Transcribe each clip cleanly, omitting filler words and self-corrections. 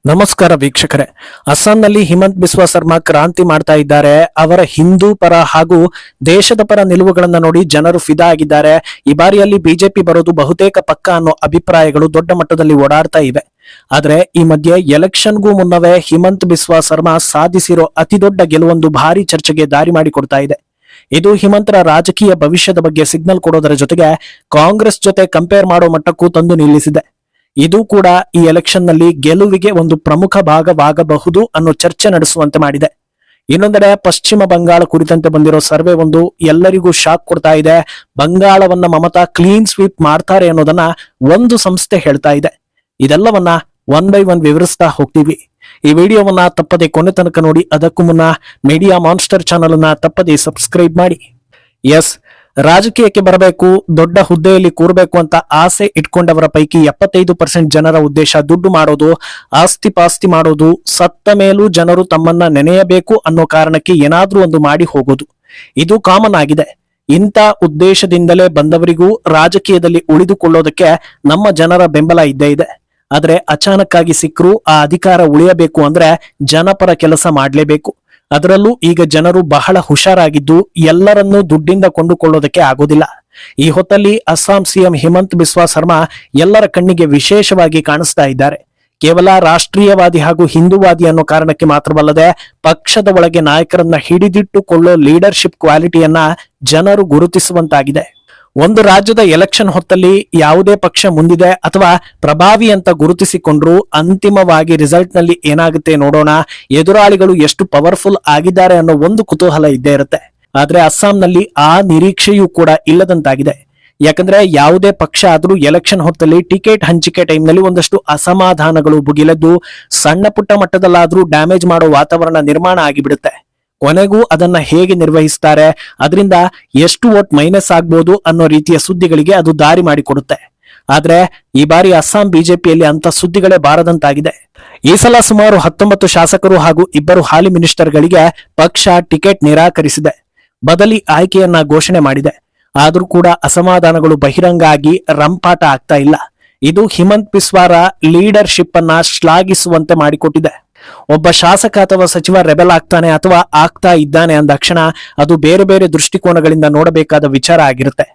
ನಮಸ್ಕಾರ ವೀಕ್ಷಕರೇ. ಅಸ್ಸಾಂನಲ್ಲಿ ಹಿಮಂತ್ ಬಿಸ್ವಾ ಸರ್ಮಾ ಕ್ರಾಂತಿ ಮಾಡ್ತಾ ಇದ್ದಾರೆ. ಅವರ ಹಿಂದೂ ಪರ ಹಾಗೂ ದೇಶದ ಪರ ನಿಲುವುಗಳನ್ನ ನೋಡಿ ಜನರು ಫಿದಾ ಆಗಿದ್ದಾರೆ. ಈ ಬಾರಿಯಲ್ಲಿ ಬಿಜೆಪಿ ಬರೋದು ಬಹುತೇಕ ಪಕ್ಕ ಅನ್ನೋ ಅಭಿಪ್ರಾಯಗಳು ದೊಡ್ಡ ಮಟ್ಟದಲ್ಲಿ ಓಡಾಡ್ತಾ ಇವೆ. ಆದ್ರೆ ಈ ಮಧ್ಯೆ ಎಲೆಕ್ಷನ್ಗೂ ಮುನ್ನವೇ ಹಿಮಂತ್ ಬಿಸ್ವಾ ಸರ್ಮಾ ಸಾಧಿಸಿರೋ ಅತಿ ದೊಡ್ಡ ಗೆಲುವೊಂದು ಭಾರಿ ಚರ್ಚೆಗೆ ದಾರಿ ಮಾಡಿಕೊಡ್ತಾ ಇದೆ. ಇದು ಹಿಮಂತರ ರಾಜಕೀಯ ಭವಿಷ್ಯದ ಬಗ್ಗೆ ಸಿಗ್ನಲ್ ಕೊಡೋದರ ಜೊತೆಗೆ ಕಾಂಗ್ರೆಸ್ ಜೊತೆ ಕಂಪೇರ್ ಮಾಡೋ ಮಟ್ಟಕ್ಕೂ ತಂದು ನಿಲ್ಲಿಸಿದೆ. ಇದು ಕೂಡ ಈ ಎಲೆಕ್ಷನ್ ನಲ್ಲಿ ಗೆಲುವಿಗೆ ಒಂದು ಪ್ರಮುಖ ಭಾಗವಾಗಬಹುದು ಅನ್ನೋ ಚರ್ಚೆ ನಡೆಸುವಂತೆ ಮಾಡಿದೆ. ಇನ್ನೊಂದೆಡೆ ಪಶ್ಚಿಮ ಬಂಗಾಳ ಕುರಿತಂತೆ ಬಂದಿರೋ ಸರ್ವೆ ಒಂದು ಎಲ್ಲರಿಗೂ ಶಾಕ್ ಕೊಡ್ತಾ ಇದೆ. ಬಂಗಾಳವನ್ನ ಮಮತಾ ಕ್ಲೀನ್ ಸ್ವೀಪ್ ಮಾಡ್ತಾರೆ ಅನ್ನೋದನ್ನ ಒಂದು ಸಂಸ್ಥೆ ಹೇಳ್ತಾ ಇದೆ. ಇದೆಲ್ಲವನ್ನ ಒನ್ ಬೈ ಒನ್ ವಿವರಿಸ್ತಾ ಹೋಗ್ತೀವಿ. ಈ ವಿಡಿಯೋವನ್ನ ತಪ್ಪದೆ ಕೊನೆ ತನಕ ನೋಡಿ. ಅದಕ್ಕೂ ಮುನ್ನ ಮೀಡಿಯಾ ಮಾನ್ಸ್ಟರ್ ಚಾನಲ್ ಅನ್ನ ತಪ್ಪದೆ ಸಬ್ಸ್ಕ್ರೈಬ್ ಮಾಡಿ. ಎಸ್, ರಾಜಕೀಯಕ್ಕೆ ಬರಬೇಕು, ದೊಡ್ಡ ಹುದ್ದೆಯಲ್ಲಿ ಕೂರಬೇಕು ಅಂತ ಆಸೆ ಇಟ್ಕೊಂಡವರ ಪೈಕಿ 75% ಜನರ ಉದ್ದೇಶ ದುಡ್ಡು ಮಾಡೋದು, ಆಸ್ತಿ ಪಾಸ್ತಿ ಮಾಡೋದು, ಸತ್ತ ಮೇಲೂ ಜನರು ತಮ್ಮನ್ನ ನೆನೆಯಬೇಕು ಅನ್ನೋ ಕಾರಣಕ್ಕೆ ಏನಾದ್ರೂ ಒಂದು ಮಾಡಿ ಹೋಗೋದು. ಇದು ಕಾಮನ್ ಆಗಿದೆ. ಇಂಥ ಉದ್ದೇಶದಿಂದಲೇ ಬಂದವರಿಗೂ ರಾಜಕೀಯದಲ್ಲಿ ಉಳಿದುಕೊಳ್ಳೋದಕ್ಕೆ ನಮ್ಮ ಜನರ ಬೆಂಬಲ ಇದ್ದೇ ಇದೆ. ಆದ್ರೆ ಅಚಾನಕ್ ಆಗಿ ಸಿಕ್ಕರೂ ಆ ಅಧಿಕಾರ ಉಳಿಯಬೇಕು ಅಂದ್ರೆ ಜನಪರ ಕೆಲಸ ಮಾಡ್ಲೇಬೇಕು. ಅದರಲ್ಲೂ ಈಗ ಜನರು ಬಹಳ ಹುಷಾರಾಗಿದ್ದು ಎಲ್ಲರನ್ನೂ ದುಡ್ಡಿಂದ ಕೊಂಡುಕೊಳ್ಳೋದಕ್ಕೆ ಆಗೋದಿಲ್ಲ. ಈ ಹೊತ್ತಲ್ಲಿ ಅಸ್ಸಾಂ ಸಿಎಂ ಹಿಮಂತ್ ಬಿಸ್ವಾ ಸರ್ಮಾ ಎಲ್ಲರ ಕಣ್ಣಿಗೆ ವಿಶೇಷವಾಗಿ ಕಾಣಿಸ್ತಾ ಇದ್ದಾರೆ. ಕೇವಲ ರಾಷ್ಟ್ರೀಯವಾದಿ ಹಾಗೂ ಹಿಂದೂವಾದಿ ಅನ್ನೋ ಕಾರಣಕ್ಕೆ ಮಾತ್ರವಲ್ಲದೆ ಪಕ್ಷದ ಒಳಗೆ ನಾಯಕರನ್ನ ಹಿಡಿದಿಟ್ಟುಕೊಳ್ಳೋ ಲೀಡರ್ಶಿಪ್ ಕ್ವಾಲಿಟಿಯನ್ನ ಜನರು ಗುರುತಿಸುವಂತಾಗಿದೆ. ಒಂದು ರಾಜ್ಯದ ಎಲೆಕ್ಷನ್ ಹೊತ್ತಲ್ಲಿ ಯಾವುದೇ ಪಕ್ಷ ಮುಂದಿದೆ ಅಥವಾ ಪ್ರಭಾವಿ ಅಂತ ಗುರುತಿಸಿಕೊಂಡ್ರು ಅಂತಿಮವಾಗಿ ರಿಸಲ್ಟ್ ನಲ್ಲಿ ಏನಾಗುತ್ತೆ ನೋಡೋಣ, ಎದುರಾಳಿಗಳು ಎಷ್ಟು ಪವರ್ಫುಲ್ ಆಗಿದ್ದಾರೆ ಅನ್ನೋ ಒಂದು ಕುತೂಹಲ ಇದ್ದೇ ಇರುತ್ತೆ. ಆದ್ರೆ ಅಸ್ಸಾಂನಲ್ಲಿ ಆ ನಿರೀಕ್ಷೆಯೂ ಕೂಡ ಇಲ್ಲದಂತಾಗಿದೆ. ಯಾಕಂದ್ರೆ ಯಾವುದೇ ಪಕ್ಷ ಆದ್ರೂ ಎಲೆಕ್ಷನ್ ಹೊತ್ತಲ್ಲಿ ಟಿಕೆಟ್ ಹಂಚಿಕೆ ಟೈಮ್ ನಲ್ಲಿ ಒಂದಷ್ಟು ಅಸಮಾಧಾನಗಳು ಭುಗಿಲೆದ್ದು ಸಣ್ಣ ಪುಟ್ಟ ಮಟ್ಟದಲ್ಲಾದ್ರೂ ಡ್ಯಾಮೇಜ್ ಮಾಡೋ ವಾತಾವರಣ ನಿರ್ಮಾಣ ಆಗಿಬಿಡುತ್ತೆ. ಕೊನೆಗೂ ಅದನ್ನ ಹೇಗೆ ನಿರ್ವಹಿಸ್ತಾರೆ, ಅದರಿಂದ ಎಷ್ಟು ವೋಟ್ ಮೈನಸ್ ಆಗ್ಬೋದು ಅನ್ನೋ ರೀತಿಯ ಸುದ್ದಿಗಳಿಗೆ ಅದು ದಾರಿ ಮಾಡಿಕೊಡುತ್ತೆ. ಆದ್ರೆ ಈ ಬಾರಿ ಅಸ್ಸಾಂ ಬಿಜೆಪಿಯಲ್ಲಿ ಅಂತ ಸುದ್ದಿಗಳೇ ಬಾರದಂತಾಗಿದೆ. ಈ ಸಲ ಸುಮಾರು 19 ಶಾಸಕರು ಹಾಗೂ 2 ಹಾಲಿ ಮಿನಿಸ್ಟರ್ಗಳಿಗೆ ಪಕ್ಷ ಟಿಕೆಟ್ ನಿರಾಕರಿಸಿದೆ. ಬದಲಿ ಆಯ್ಕೆಯನ್ನ ಘೋಷಣೆ ಮಾಡಿದೆ. ಆದ್ರೂ ಕೂಡ ಅಸಮಾಧಾನಗಳು ಬಹಿರಂಗ ಆಗಿ ರಂಪಾಟ ಆಗ್ತಾ ಇಲ್ಲ. ಇದು ಹಿಮಂತ್ ಬಿಸ್ವಾರ ಲೀಡರ್ಶಿಪ್ ಅನ್ನ ಶ್ಲಾಘಿಸುವಂತೆ ಮಾಡಿಕೊಟ್ಟಿದೆ. ಒಬ್ಬ ಶಾಸಕ ಅಥವಾ ಸಚಿವ ರೆಬೆಲ್ ಆಗ್ತಾನೆ ಅಥವಾ ಆಗ್ತಾ ಇದ್ದಾನೆ ಅಂದಾಕ್ಷಣ ಅದು ಬೇರೆ ಬೇರೆ ದೃಷ್ಟಿಕೋನಗಳಿಂದ ನೋಡಬೇಕಾದ ವಿಚಾರ ಆಗಿರುತ್ತೆ.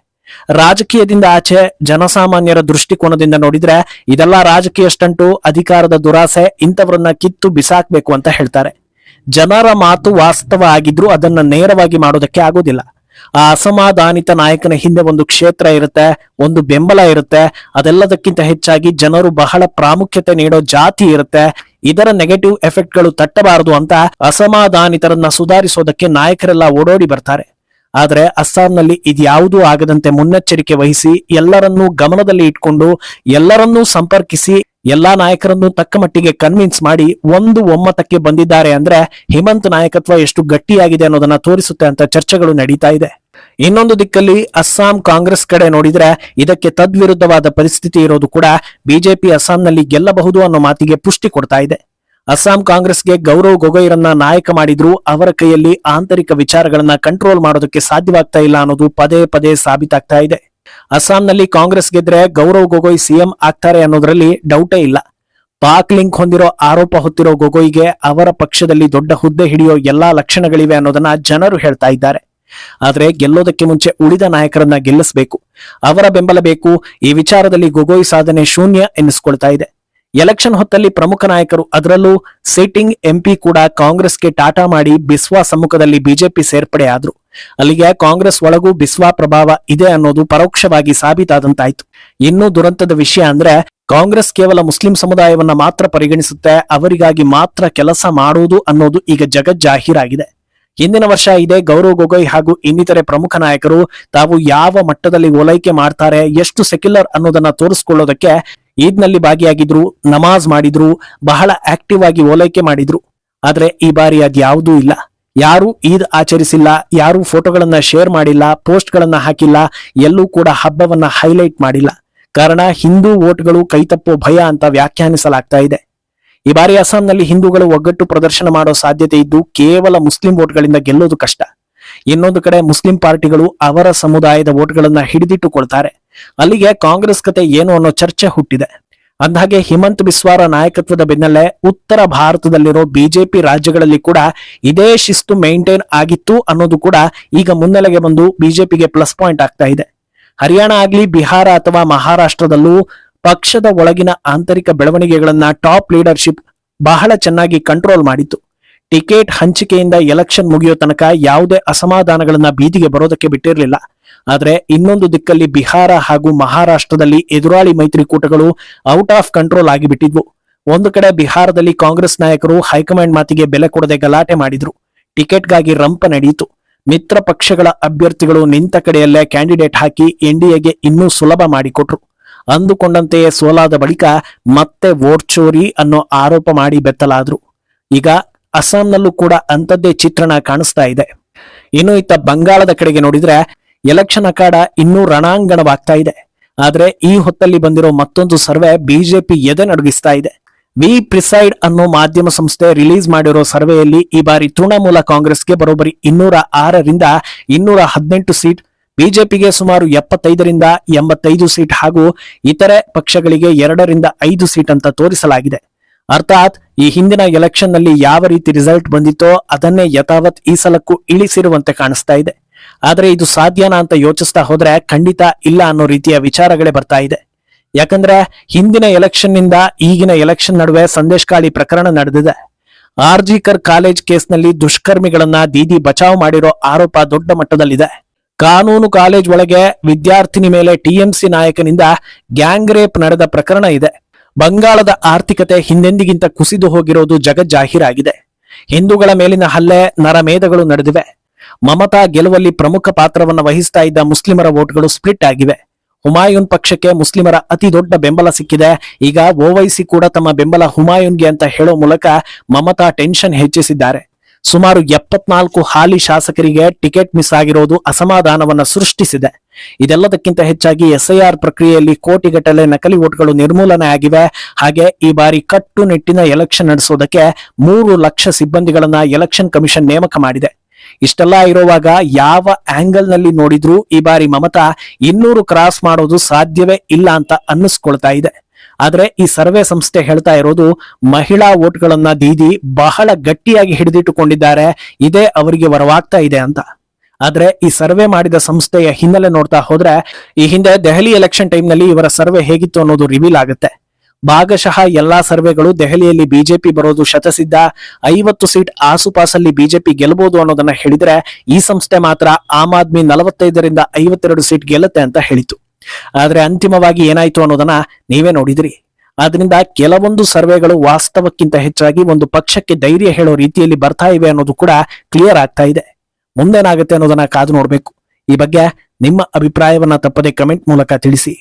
ರಾಜಕೀಯದಿಂದ ಆಚೆ ಜನಸಾಮಾನ್ಯರ ದೃಷ್ಟಿಕೋನದಿಂದ ನೋಡಿದ್ರೆ ಇದೆಲ್ಲ ರಾಜಕೀಯ ಸ್ಟಂಟು, ಅಧಿಕಾರದ ದುರಾಸೆ, ಇಂಥವ್ರನ್ನ ಕಿತ್ತು ಬಿಸಾಕ್ಬೇಕು ಅಂತ ಹೇಳ್ತಾರೆ. ಜನರ ಮಾತು ವಾಸ್ತವ ಆಗಿದ್ರೂ ಅದನ್ನ ನೇರವಾಗಿ ಮಾಡೋದಕ್ಕೆ ಆಗೋದಿಲ್ಲ. ಆ ಅಸಮಾಧಾನಿತ ನಾಯಕನ ಹಿಂದೆ ಒಂದು ಕ್ಷೇತ್ರ ಇರುತ್ತೆ, ಒಂದು ಬೆಂಬಲ ಇರುತ್ತೆ. ಅದೆಲ್ಲದಕ್ಕಿಂತ ಹೆಚ್ಚಾಗಿ ಜನರು ಬಹಳ ಪ್ರಾಮುಖ್ಯತೆ ನೀಡೋ ಜಾತಿ ಇರುತ್ತೆ. ಇದರ ನೆಗೆಟಿವ್ ಎಫೆಕ್ಟ್ ಗಳು ತಟ್ಟಬಾರದು ಅಂತ ಅಸಮಾಧಾನಿತರನ್ನ ಸುಧಾರಿಸೋದಕ್ಕೆ ನಾಯಕರೆಲ್ಲ ಓಡೋಡಿ ಬರ್ತಾರೆ. ಆದ್ರೆ ಅಸ್ಸಾಂನಲ್ಲಿ ಇದ್ಯಾವುದೂ ಆಗದಂತೆ ಮುನ್ನೆಚ್ಚರಿಕೆ ವಹಿಸಿ ಎಲ್ಲರನ್ನೂ ಗಮನದಲ್ಲಿ ಇಟ್ಕೊಂಡು ಎಲ್ಲರನ್ನೂ ಸಂಪರ್ಕಿಸಿ ಎಲ್ಲಾ ನಾಯಕರನ್ನು ತಕ್ಕ ಮಟ್ಟಿಗೆ ಕನ್ವಿನ್ಸ್ ಮಾಡಿ ಒಂದು ಒಮ್ಮತಕ್ಕೆ ಬಂದಿದ್ದಾರೆ ಅಂದ್ರೆ ಹಿಮಂತ್ ನಾಯಕತ್ವ ಎಷ್ಟು ಗಟ್ಟಿಯಾಗಿದೆ ಅನ್ನೋದನ್ನ ತೋರಿಸುತ್ತೆ ಅಂತ ಚರ್ಚೆಗಳು ನಡೀತಾ ಇದೆ. ಇನ್ನೊಂದು ದಿಕ್ಕಲ್ಲಿ ಅಸ್ಸಾಂ ಕಾಂಗ್ರೆಸ್ ಕಡೆ ನೋಡಿದ್ರೆ ಇದಕ್ಕೆ ತದ್ವಿರುದ್ಧವಾದ ಪರಿಸ್ಥಿತಿ ಇರೋದು ಕೂಡ ಬಿಜೆಪಿ ಅಸ್ಸಾಂನಲ್ಲಿ ಗೆಲ್ಲಬಹುದು ಅನ್ನೋ ಮಾತಿಗೆ ಪುಷ್ಟಿ ಕೊಡ್ತಾ ಇದೆ. ಅಸ್ಸಾಂ ಕಾಂಗ್ರೆಸ್ಗೆ ಗೌರವ್ ಗೊಗೊಯ್ರನ್ನ ನಾಯಕ ಮಾಡಿದ್ರು ಅವರ ಕೈಯಲ್ಲಿ ಆಂತರಿಕ ವಿಚಾರಗಳನ್ನ ಕಂಟ್ರೋಲ್ ಮಾಡೋದಕ್ಕೆ ಸಾಧ್ಯವಾಗ್ತಾ ಇಲ್ಲ ಅನ್ನೋದು ಪದೇ ಪದೇ ಸಾಬೀತಾಗ್ತಾ ಇದೆ. ಅಸ್ಸಾಂನಲ್ಲಿ ಕಾಂಗ್ರೆಸ್ ಗೆದ್ರೆ ಗೌರವ್ ಗೊಗೊಯ್ ಸಿಎಂ ಆಗ್ತಾರೆ ಅನ್ನೋದ್ರಲ್ಲಿ ಡೌಟೇ ಇಲ್ಲ. ಪಾಕ್ ಲಿಂಕ್ ಹೊಂದಿರೋ ಆರೋಪ ಹೊತ್ತಿರೋ ಗೊಗೊಯ್ಗೆ ಅವರ ಪಕ್ಷದಲ್ಲಿ ದೊಡ್ಡ ಹುದ್ದೆ ಹಿಡಿಯೋ ಎಲ್ಲಾ ಲಕ್ಷಣಗಳಿವೆ ಅನ್ನೋದನ್ನ ಜನರು ಹೇಳ್ತಾ ಇದ್ದಾರೆ. ಆದ್ರೆ ಗೆಲ್ಲೋದಕ್ಕೆ ಮುಂಚೆ ಉಳಿದ ನಾಯಕರನ್ನ ಗೆಲ್ಲಿಸಬೇಕು, ಅವರ ಬೆಂಬಲ ಬೇಕು. ಈ ವಿಚಾರದಲ್ಲಿ ಗೊಗೊಯ್ ಸಾಧನೆ ಶೂನ್ಯ ಎನ್ನಿಸ್ಕೊಳ್ತಾ ಇದೆ. ಎಲೆಕ್ಷನ್ ಹೊತ್ತಲ್ಲಿ ಪ್ರಮುಖ ನಾಯಕರು, ಅದರಲ್ಲೂ ಸಿಟ್ಟಿಂಗ್ ಎಂಪಿ ಕೂಡ ಕಾಂಗ್ರೆಸ್ಗೆ ಟಾಟಾ ಮಾಡಿ ಬಿಸ್ವಾ ಸಮ್ಮುಖದಲ್ಲಿ ಬಿಜೆಪಿ ಸೇರ್ಪಡೆ ಆದ್ರು. ಅಲ್ಲಿಗೆ ಕಾಂಗ್ರೆಸ್ ಒಳಗೂ ಬಿಸ್ವಾ ಪ್ರಭಾವ ಇದೆ ಅನ್ನೋದು ಪರೋಕ್ಷವಾಗಿ ಸಾಬೀತಾದಂತಾಯ್ತು. ಇನ್ನೂ ದುರಂತದ ವಿಷಯ ಅಂದ್ರೆ ಕಾಂಗ್ರೆಸ್ ಕೇವಲ ಮುಸ್ಲಿಂ ಸಮುದಾಯವನ್ನ ಮಾತ್ರ ಪರಿಗಣಿಸುತ್ತೆ, ಅವರಿಗಾಗಿ ಮಾತ್ರ ಕೆಲಸ ಮಾಡುವುದು ಅನ್ನೋದು ಈಗ ಜಗಜ್ಜಾಹೀರಾಗಿದೆ. ಹಿಂದಿನ ವರ್ಷ ಇದೇ ಗೌರವ್ ಗೊಗೊಯ್ ಹಾಗೂ ಇನ್ನಿತರೆ ಪ್ರಮುಖ ನಾಯಕರು ತಾವು ಯಾವ ಮಟ್ಟದಲ್ಲಿ ಓಲೈಕೆ ಮಾಡ್ತಾರೆ, ಎಷ್ಟು ಸೆಕ್ಯುಲರ್ ಅನ್ನೋದನ್ನ ತೋರಿಸ್ಕೊಳ್ಳೋದಕ್ಕೆ ಈದ್ ನಲ್ಲಿ ಭಾಗಿಯಾಗಿದ್ರು, ನಮಾಜ್ ಮಾಡಿದ್ರು, ಬಹಳ ಆಕ್ಟಿವ್ ಆಗಿ ಓಲೈಕೆ ಮಾಡಿದ್ರು. ಆದ್ರೆ ಈ ಬಾರಿ ಅದ್ಯಾವುದೂ ಇಲ್ಲ. ಯಾರು ಈದ್ ಆಚರಿಸಿಲ್ಲ, ಯಾರು ಫೋಟೋಗಳನ್ನ ಶೇರ್ ಮಾಡಿಲ್ಲ, ಪೋಸ್ಟ್ ಗಳನ್ನ ಹಾಕಿಲ್ಲ, ಎಲ್ಲೂ ಕೂಡ ಹಬ್ಬವನ್ನ ಹೈಲೈಟ್ ಮಾಡಿಲ್ಲ. ಕಾರಣ ಹಿಂದೂ ವೋಟ್ಗಳು ಕೈತಪ್ಪೋ ಭಯ ಅಂತ ವ್ಯಾಖ್ಯಾನಿಸಲಾಗ್ತಾ ಇದೆ. ಈ ಬಾರಿ ಅಸ್ಸಾಂನಲ್ಲಿ ಹಿಂದೂಗಳು ಒಗ್ಗಟ್ಟು ಪ್ರದರ್ಶನ ಮಾಡೋ ಸಾಧ್ಯತೆ ಇದ್ದು ಕೇವಲ ಮುಸ್ಲಿಂ ವೋಟ್ಗಳಿಂದ ಗೆಲ್ಲೋದು ಕಷ್ಟ. ಇನ್ನೊಂದು ಕಡೆ ಮುಸ್ಲಿಂ ಪಾರ್ಟಿಗಳು ಅವರ ಸಮುದಾಯದ ವೋಟ್ಗಳನ್ನ ಹಿಡಿದಿಟ್ಟುಕೊಳ್ತಾರೆ. ಅಲ್ಲಿಗೆ ಕಾಂಗ್ರೆಸ್ ಕತೆ ಏನು ಅನ್ನೋ ಚರ್ಚೆ ಹುಟ್ಟಿದೆ. ಅಂದಹಾಗೆ ಹಿಮಂತ್ ಬಿಸ್ವಾರ ನಾಯಕತ್ವದ ಬೆನ್ನಲ್ಲೇ ಉತ್ತರ ಭಾರತದಲ್ಲಿರೋ ಬಿಜೆಪಿ ರಾಜ್ಯಗಳಲ್ಲಿ ಕೂಡ ಇದೇ ಶಿಸ್ತು ಮೇಂಟೈನ್ ಆಗಿತ್ತು ಅನ್ನೋದು ಕೂಡ ಈಗ ಮುನ್ನೆಲೆಗೆ ಬಂದು ಬಿಜೆಪಿಗೆ ಪ್ಲಸ್ ಪಾಯಿಂಟ್ ಆಗ್ತಾ ಇದೆ. ಹರಿಯಾಣ ಆಗ್ಲಿ, ಬಿಹಾರ ಅಥವಾ ಮಹಾರಾಷ್ಟ್ರದಲ್ಲೂ ಪಕ್ಷದ ಒಳಗಿನ ಆಂತರಿಕ ಬೆಳವಣಿಗೆಗಳನ್ನ ಟಾಪ್ ಲೀಡರ್ಶಿಪ್ ಬಹಳ ಚೆನ್ನಾಗಿ ಕಂಟ್ರೋಲ್ ಮಾಡಿತ್ತು. ಟಿಕೆಟ್ ಹಂಚಿಕೆಯಿಂದ ಎಲೆಕ್ಷನ್ ಮುಗಿಯೋ ತನಕ ಯಾವುದೇ ಅಸಮಾಧಾನಗಳನ್ನ ಬೀದಿಗೆ ಬರೋದಕ್ಕೆ ಬಿಟ್ಟಿರಲಿಲ್ಲ. ಆದ್ರೆ ಇನ್ನೊಂದು ದಿಕ್ಕಲ್ಲಿ ಬಿಹಾರ ಹಾಗೂ ಮಹಾರಾಷ್ಟ್ರದಲ್ಲಿ ಎದುರಾಳಿ ಮೈತ್ರಿಕೂಟಗಳು ಔಟ್ ಆಫ್ ಕಂಟ್ರೋಲ್ ಆಗಿಬಿಟ್ಟಿದ್ವು. ಒಂದು ಕಡೆ ಬಿಹಾರದಲ್ಲಿ ಕಾಂಗ್ರೆಸ್ ನಾಯಕರು ಹೈಕಮಾಂಡ್ ಮಾತಿಗೆ ಬೆಲೆ ಕೊಡದೆ ಗಲಾಟೆ ಮಾಡಿದ್ರು. ಟಿಕೆಟ್ಗಾಗಿ ರಂಪ ನಡೆಯಿತು. ಮಿತ್ರ ಪಕ್ಷಗಳ ಅಭ್ಯರ್ಥಿಗಳು ನಿಂತ ಕಡೆಯಲ್ಲೇ ಕ್ಯಾಂಡಿಡೇಟ್ ಹಾಕಿ ಎನ್ಡಿಎಗೆ ಇನ್ನೂ ಸುಲಭ ಮಾಡಿಕೊಟ್ರು. ಅಂದುಕೊಂಡಂತೆಯೇ ಸೋಲಾದ ಬಳಿಕ ಮತ್ತೆ ವೋಟ್ ಚೋರಿ ಅನ್ನೋ ಆರೋಪ ಮಾಡಿ ಬೆತ್ತಲಾದ್ರು. ಈಗ ಅಸ್ಸಾಂನಲ್ಲೂ ಕೂಡ ಅಂಥದ್ದೇ ಚಿತ್ರಣ ಕಾಣಿಸ್ತಾ ಇದೆ. ಇನ್ನು ಇತ್ತ ಬಂಗಾಳದ ಕಡೆಗೆ ನೋಡಿದ್ರೆ ಎಲೆಕ್ಷನ್ ಅಖಾಡ ಇನ್ನೂ ರಣಾಂಗಣವಾಗ್ತಾ ಇದೆ. ಆದ್ರೆ ಈ ಹೊತ್ತಲ್ಲಿ ಬಂದಿರೋ ಮತ್ತೊಂದು ಸರ್ವೆ ಬಿಜೆಪಿ ಎದೆ ನಡುಗಿಸ್ತಾ ಇದೆ. ವಿ ಪ್ರಿಸೈಡ್ ಅನ್ನೋ ಮಾಧ್ಯಮ ಸಂಸ್ಥೆ ರಿಲೀಸ್ ಮಾಡಿರೋ ಸರ್ವೆಯಲ್ಲಿ ಈ ಬಾರಿ ತೃಣಮೂಲ ಕಾಂಗ್ರೆಸ್ಗೆ ಬರೋಬ್ಬರಿ 206ರಿಂದ 218 ಸೀಟ್, ಬಿಜೆಪಿಗೆ ಸುಮಾರು 75ರಿಂದ 85 ಸೀಟ್ ಹಾಗೂ ಇತರೆ ಪಕ್ಷಗಳಿಗೆ 2ರಿಂದ 5 ಸೀಟ್ ಅಂತ ತೋರಿಸಲಾಗಿದೆ. ಅರ್ಥಾತ್ ಈ ಹಿಂದಿನ ಎಲೆಕ್ಷನ್ ನಲ್ಲಿ ಯಾವ ರೀತಿ ರಿಸಲ್ಟ್ ಬಂದಿತ್ತೋ ಅದನ್ನೇ ಯಥಾವತ್ ಈ ಸಲಕ್ಕೂ ಇಳಿಸಿರುವಂತೆ ಕಾಣಿಸ್ತಾ ಇದೆ. ಆದ್ರೆ ಇದು ಸಾಧ್ಯನಾ ಅಂತ ಯೋಚಿಸ್ತಾ ಹೋದ್ರೆ ಖಂಡಿತ ಇಲ್ಲ ಅನ್ನೋ ರೀತಿಯ ವಿಚಾರಗಳೇ ಬರ್ತಾ ಇದೆ. ಯಾಕಂದ್ರೆ ಹಿಂದಿನ ಎಲೆಕ್ಷನ್ ನಿಂದ ಈಗಿನ ಎಲೆಕ್ಷನ್ ನಡುವೆ ಸಂದೇಶಕಾಳಿ ಪ್ರಕರಣ ನಡೆದಿದೆ. ಆರ್ಜಿಕರ್ ಕಾಲೇಜ್ ಕೇಸ್ನಲ್ಲಿ ದುಷ್ಕರ್ಮಿಗಳನ್ನ ದೀದಿ ಬಚಾವ್ ಮಾಡಿರೋ ಆರೋಪ ದೊಡ್ಡ ಮಟ್ಟದಲ್ಲಿದೆ. ಕಾನೂನು ಕಾಲೇಜ್ ಒಳಗೆ ವಿದ್ಯಾರ್ಥಿನಿ ಮೇಲೆ ಟಿಎಂಸಿ ನಾಯಕನಿಂದ ಗ್ಯಾಂಗ್ ರೇಪ್ ನಡೆದ ಪ್ರಕರಣ ಇದೆ. ಬಂಗಾಳದ ಆರ್ಥಿಕತೆ ಹಿಂದೆಂದಿಗಿಂತ ಕುಸಿದು ಹೋಗಿರೋದು ಜಗಜ್ಜಾಹೀರಾಗಿದೆ. ಹಿಂದೂಗಳ ಮೇಲಿನ ಹಲ್ಲೆ, ನರಮೇಧಗಳು ನಡೆದಿವೆ. ಮಮತಾ ಗೆಲುವಲ್ಲಿ ಪ್ರಮುಖ ಪಾತ್ರವನ್ನು ವಹಿಸ್ತಾ ಇದ್ದ ಮುಸ್ಲಿಮರ ವೋಟ್ಗಳು ಸ್ಪ್ಲಿಟ್ ಆಗಿವೆ. ಹುಮಾಯೂನ್ ಪಕ್ಷಕ್ಕೆ ಮುಸ್ಲಿಮರ ಅತಿ ದೊಡ್ಡ ಬೆಂಬಲ ಸಿಕ್ಕಿದೆ. ಈಗ ಓವೈಸಿ ಕೂಡ ತಮ್ಮ ಬೆಂಬಲ ಹುಮಾಯೂನ್ಗೆ ಅಂತ ಹೇಳೋ ಮೂಲಕ ಮಮತಾ ಟೆನ್ಷನ್ ಹೆಚ್ಚಿಸಿದ್ದಾರೆ. ಸುಮಾರು 74 ಹಾಲಿ ಶಾಸಕರಿಗೆ ಟಿಕೆಟ್ ಮಿಸ್ ಆಗಿರೋದು ಅಸಮಾಧಾನವನ್ನ ಸೃಷ್ಟಿಸಿದೆ. ಇದೆಲ್ಲದಕ್ಕಿಂತ ಹೆಚ್ಚಾಗಿ ಎಸ್ಐಆರ್ ಪ್ರಕ್ರಿಯೆಯಲ್ಲಿ ಕೋಟಿಗಟ್ಟಲೆ ನಕಲಿ ವೋಟ್ಗಳು ನಿರ್ಮೂಲನೆ ಆಗಿವೆ. ಹಾಗೆ ಈ ಬಾರಿ ಕಟ್ಟುನಿಟ್ಟಿನ ಎಲೆಕ್ಷನ್ ನಡೆಸೋದಕ್ಕೆ 3 ಲಕ್ಷ ಸಿಬ್ಬಂದಿಗಳನ್ನ ಎಲೆಕ್ಷನ್ ಕಮಿಷನ್ ನೇಮಕ ಮಾಡಿದೆ. ಇಷ್ಟೆಲ್ಲ ಇರುವಾಗ ಯಾವ ಆಂಗಲ್ ನಲ್ಲಿ ನೋಡಿದ್ರೂ ಈ ಬಾರಿ ಮಮತಾ 200 ಕ್ರಾಸ್ ಮಾಡೋದು ಸಾಧ್ಯವೇ ಇಲ್ಲ ಅಂತ ಅನ್ನಿಸ್ಕೊಳ್ತಾ ಇದೆ. ಆದ್ರೆ ಈ ಸರ್ವೆ ಸಂಸ್ಥೆ ಹೇಳ್ತಾ ಇರೋದು ಮಹಿಳಾ ವೋಟ್ಗಳನ್ನ ದೀದಿ ಬಹಳ ಗಟ್ಟಿಯಾಗಿ ಹಿಡಿದಿಟ್ಟುಕೊಂಡಿದ್ದಾರೆ, ಇದೇ ಅವರಿಗೆ ವರವಾಗ್ತಾ ಇದೆ ಅಂತ. ಆದ್ರೆ ಈ ಸರ್ವೆ ಮಾಡಿದ ಸಂಸ್ಥೆಯ ಹಿನ್ನೆಲೆ ನೋಡ್ತಾ ಹೋದ್ರೆ ಈ ಹಿಂದೆ ದೆಹಲಿ ಎಲೆಕ್ಷನ್ ಟೈಮ್ ನಲ್ಲಿ ಇವರ ಸರ್ವೆ ಹೇಗಿತ್ತು ಅನ್ನೋದು ರಿವೀಲ್ ಆಗುತ್ತೆ. ಭಾಗಶಃ ಎಲ್ಲಾ ಸರ್ವೆಗಳು ದೆಹಲಿಯಲ್ಲಿ ಬಿಜೆಪಿ ಬರೋದು ಶತಸಿದ್ಧ, 50 ಸೀಟ್ ಆಸುಪಾಸಲ್ಲಿ ಬಿಜೆಪಿ ಗೆಲ್ಲಬಹುದು ಅನ್ನೋದನ್ನ ಹೇಳಿದ್ರೆ ಈ ಸಂಸ್ಥೆ ಮಾತ್ರ ಆಮ್ ಆದ್ಮಿ 45ರಿಂದ 52 ಸೀಟ್ ಗೆಲ್ಲುತ್ತೆ ಅಂತ ಹೇಳಿತು. ಆದ್ರೆ ಅಂತಿಮವಾಗಿ ಏನಾಯ್ತು ಅನ್ನೋದನ್ನ ನೀವೇ ನೋಡಿದ್ರಿ. ಆದ್ರಿಂದ ಕೆಲವೊಂದು ಸರ್ವೆಗಳು ವಾಸ್ತವಕ್ಕಿಂತ ಹೆಚ್ಚಾಗಿ ಒಂದು ಪಕ್ಷಕ್ಕೆ ಧೈರ್ಯ ಹೇಳೋ ರೀತಿಯಲ್ಲಿ ಬರ್ತಾ ಇವೆ ಅನ್ನೋದು ಕೂಡ ಕ್ಲಿಯರ್ ಆಗ್ತಾ ಇದೆ. ಮುಂದೇನಾಗುತ್ತೆ ಅನ್ನೋದನ್ನ ಕಾದು ನೋಡ್ಬೇಕು. ಈ ಬಗ್ಗೆ ನಿಮ್ಮ ಅಭಿಪ್ರಾಯವನ್ನ ತಪ್ಪದೆ ಕಮೆಂಟ್ ಮೂಲಕ ತಿಳಿಸಿ.